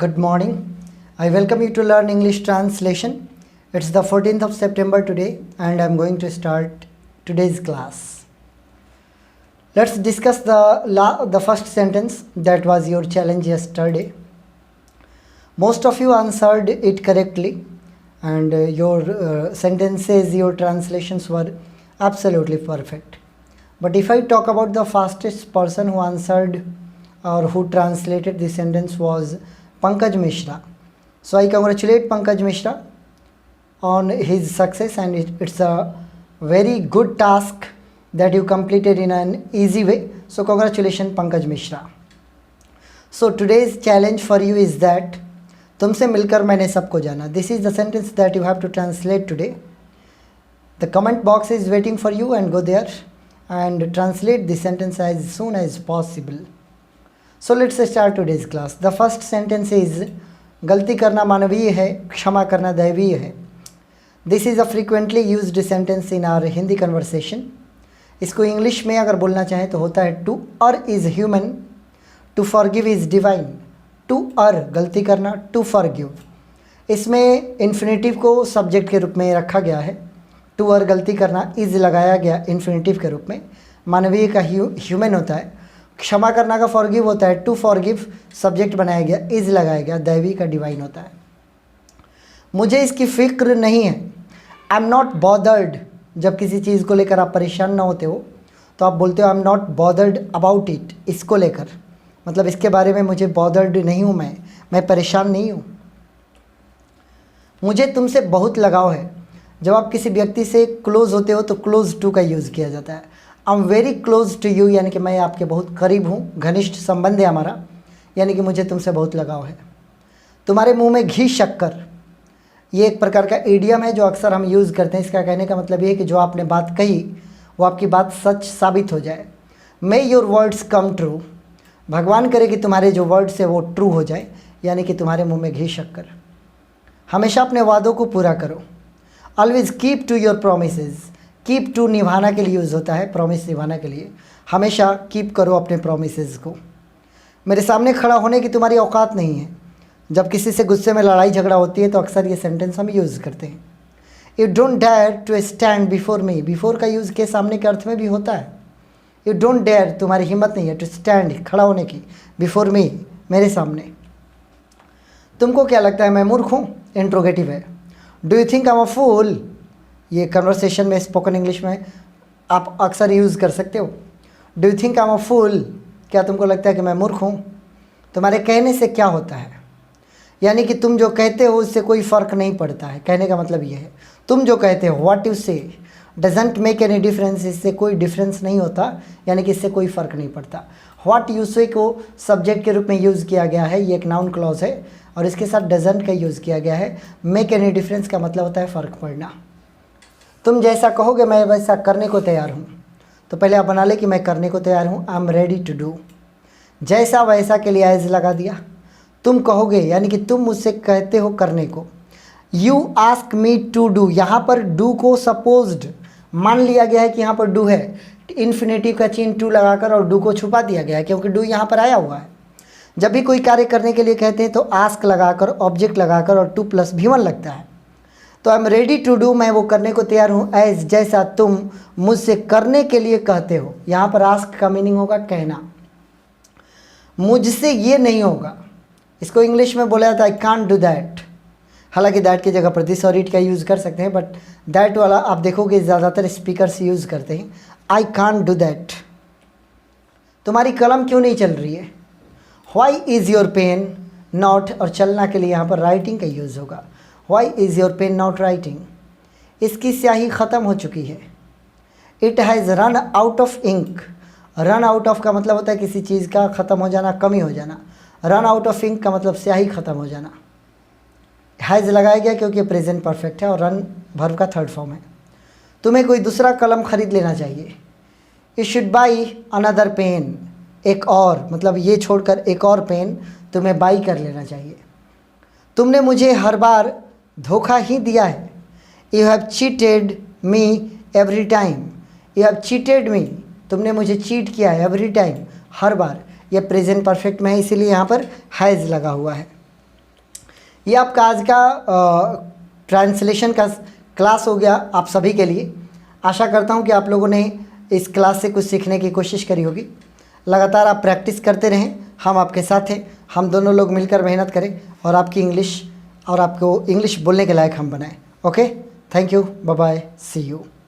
Good morning. I welcome you to learn English translation. It's the 14th of September today and I'm going to start today's class. Let's discuss the first sentence that was your challenge yesterday. Most of you answered it correctly and your sentences, your translations were absolutely perfect. But if I talk about the fastest person who answered or who translated the sentence was Pankaj Mishra. So I congratulate Pankaj Mishra on his success, and it's a very good task that you completed in an easy way. So congratulations Pankaj Mishra. So today's challenge for you is that तुमसे मिलकर मैंने सबको जाना. This is the sentence that you have to translate today. The comment box is waiting for you and go there and translate the sentence as soon as possible. So let's start today's class. The first sentence is गलती करना मानवीय है, क्षमा करना दैवीय है. This is a frequently used sentence in our Hindi conversation. इसको English में अगर बोलना चाहें तो होता है to err is human, to forgive is divine. To err गलती करना, to forgive. इसमें इन्फिनेटिव को सब्जेक्ट के रूप में रखा गया है. to err गलती करना, is लगाया गया इन्फिनेटिव के रूप में. मानवीय का ह्यूमन होता है. क्षमा करना का फॉरगिव होता है. टू फॉरगिव सब्जेक्ट बनाया गया, इज लगाया गया. दैवी का डिवाइन होता है. मुझे इसकी फ़िक्र नहीं है. I am not bothered. जब किसी चीज़ को लेकर आप परेशान ना होते हो तो आप बोलते हो I am not bothered about it. इसको लेकर मतलब इसके बारे में मुझे बॉदर्ड नहीं हूँ, मैं परेशान नहीं हूँ. मुझे तुमसे बहुत लगाव है. जब आप किसी व्यक्ति से क्लोज़ होते हो तो क्लोज़ टू का यूज़ किया जाता है. I am very close to you यानी कि मैं आपके बहुत करीब हूँ, घनिष्ठ संबंध है हमारा, यानी कि मुझे तुमसे बहुत लगाव है. तुम्हारे मुंह में घी शक्कर, ये एक प्रकार का इडियम है जो अक्सर हम यूज़ करते हैं. इसका कहने का मतलब ये है कि जो आपने बात कही वो आपकी बात सच साबित हो जाए. मे योर वर्ड्स कम ट्रू. भगवान करे कि तुम्हारे जो वर्ड्स है वो ट्रू हो जाए, यानी कि तुम्हारे मुँह में घी शक्कर. हमेशा अपने वादों को पूरा करो. Always keep to your promises. Keep to निभाना के लिए यूज़ होता है, प्रॉमिस निभाना के लिए. हमेशा कीप करो अपने प्रॉमिसेस को. मेरे सामने खड़ा होने की तुम्हारी औकात नहीं है. जब किसी से गुस्से में लड़ाई झगड़ा होती है तो अक्सर ये सेंटेंस हम यूज़ करते हैं. You don't dare to stand before me. Before का यूज़ के सामने के अर्थ में भी होता है. यू डोंट डेयर, तुम्हारी हिम्मत नहीं है, टू स्टैंड खड़ा होने की, बिफोर मी मेरे सामने. तुमको क्या लगता है मैं मूर्ख हूँ? इंट्रोगेटिव है. Do you think I am a fool? ये कन्वर्सेशन में स्पोकन इंग्लिश में आप अक्सर यूज़ कर सकते हो. Do you think I am a fool? क्या तुमको लगता है कि मैं मूर्ख हूँ? तुम्हारे कहने से क्या होता है, यानी कि तुम जो कहते हो उससे कोई फ़र्क नहीं पड़ता है. कहने का मतलब ये है तुम जो कहते हो, व्हाट यू से डजेंट मेक एनी डिफरेंस. इससे कोई डिफरेंस नहीं होता, यानी कि इससे कोई फ़र्क नहीं पड़ता. व्हाट यू से को सब्जेक्ट के रूप में यूज़ किया गया है. ये एक नाउन क्लॉज है और इसके साथ डजेंट का यूज़ किया गया है. मेक एनी डिफरेंस का मतलब होता है फ़र्क पड़ना. तुम जैसा कहोगे मैं वैसा करने को तैयार हूँ. तो पहले आप बना ले कि मैं करने को तैयार हूँ. I am ready to do. जैसा वैसा के लिए एज लगा दिया. तुम कहोगे यानी कि तुम मुझसे कहते हो करने को. You ask me to do. यहाँ पर डू को सपोज्ड मान लिया गया है कि यहाँ पर डू है. इन्फिनेटिव का चिन्ह टू लगाकर और डू को छुपा दिया गया है क्योंकि डू यहाँ पर आया हुआ है. जब भी कोई कार्य करने के लिए कहते हैं तो आस्क लगाकर, ऑब्जेक्ट लगाकर और टू प्लस भी वन लगता है. तो I am ready to do, मैं वो करने को तैयार हूँ. एज जैसा तुम मुझसे करने के लिए कहते हो. यहाँ पर आस्क का मीनिंग होगा कहना. मुझसे ये नहीं होगा. इसको इंग्लिश में बोला जाता है आई कांट डू दैट. हालांकि दैट की जगह पर दिस और इट का यूज़ कर सकते हैं, बट दैट वाला आप देखोगे ज़्यादातर स्पीकर्स यूज़ करते हैं. I can't do that. तुम्हारी कलम क्यों नहीं चल रही है. Why is your pen not, और चलना के लिए यहाँ पर राइटिंग का यूज़ होगा. Why is your pen not writing? इसकी स्याही ख़त्म हो चुकी है. It has run out of ink. Run out of का मतलब होता है किसी चीज़ का ख़त्म हो जाना, कमी हो जाना. Run out of ink का मतलब स्याही ख़त्म हो जाना. Has लगाया गया क्योंकि प्रेजेंट परफेक्ट है और रन वर्ब का थर्ड फॉर्म है. तुम्हें कोई दूसरा कलम खरीद लेना चाहिए. You should buy another pen. एक और मतलब ये छोड़कर एक और पेन तुम्हें बाई कर लेना चाहिए. तुमने मुझे हर बार धोखा ही दिया है. You have cheated me every time. You have cheated मी, तुमने मुझे चीट किया है. एवरी टाइम, हर बार. ये प्रेजेंट परफेक्ट में है इसीलिए यहाँ पर हैज़ लगा हुआ है. ये आपका आज का ट्रांसलेशन का क्लास हो गया आप सभी के लिए। आशा करता हूँ कि आप लोगों ने इस क्लास से कुछ सीखने की कोशिश करी होगी। लगातार आप प्रैक्टिस करते रहें, हम आपके साथ हैं। हम दोनों लोग मिलकर मेहनत करें और आपकी इंग्लिश और आपको इंग्लिश बोलने के लायक हम बनाएं। Okay, thank you, bye bye, see you.